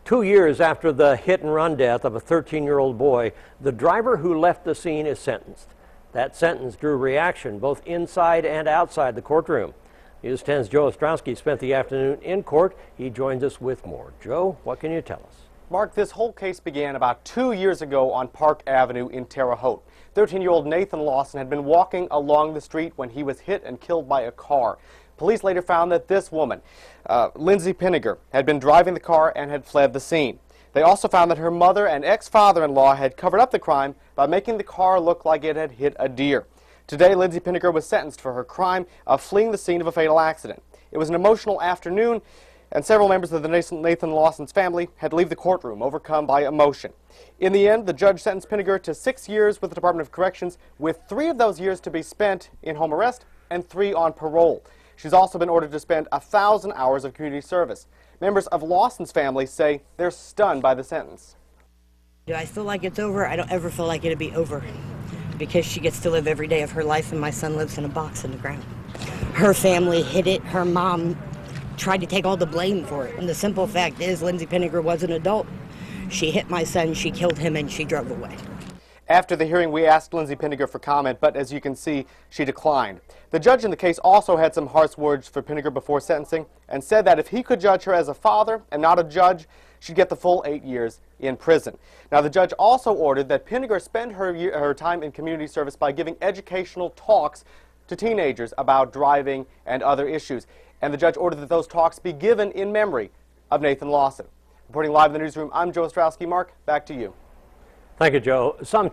2 years after the hit-and-run death of a 13-year-old boy, the driver who left the scene is sentenced. That sentence drew reaction both inside and outside the courtroom. News 10's Joe Ostrowski spent the afternoon in court. He joins us with more. Joe, what can you tell us? Mark, this whole case began about 2 years ago on Park Avenue in Terre Haute. 13-year-old Nathan Lawson had been walking along the street when he was hit and killed by a car. Police later found that this woman, Lindsay Pinegar, had been driving the car and had fled the scene. They also found that her mother and ex-father-in-law had covered up the crime by making the car look like it had hit a deer. Today, Lindsay Pinegar was sentenced for her crime of fleeing the scene of a fatal accident. It was an emotional afternoon, and several members of the Nathan Lawson's family had to leave the courtroom, overcome by emotion. In the end, the judge sentenced Pinegar to 6 years with the Department of Corrections, with 3 of those years to be spent in home arrest and 3 on parole. She's also been ordered to spend 1,000 hours of community service. Members of Lawson's family say they're stunned by the sentence. Do I feel like it's over? I don't ever feel like it'll be over, because she gets to live every day of her life, and my son lives in a box in the ground. Her family hid it. Her mom tried to take all the blame for it. And the simple fact is, Lindsay Pinegar was an adult. She hit my son, she killed him, and she drove away. After the hearing, we asked Lindsay Pinegar for comment, but as you can see, she declined. The judge in the case also had some harsh words for Pinegar before sentencing and said that if he could judge her as a father and not a judge, she'd get the full 8 years in prison. Now, the judge also ordered that Pinegar spend her time in community service by giving educational talks to teenagers about driving and other issues. And the judge ordered that those talks be given in memory of Nathan Lawson. Reporting live in the newsroom, I'm Joe Ostrowski. Mark, back to you. Thank you, Joe. Some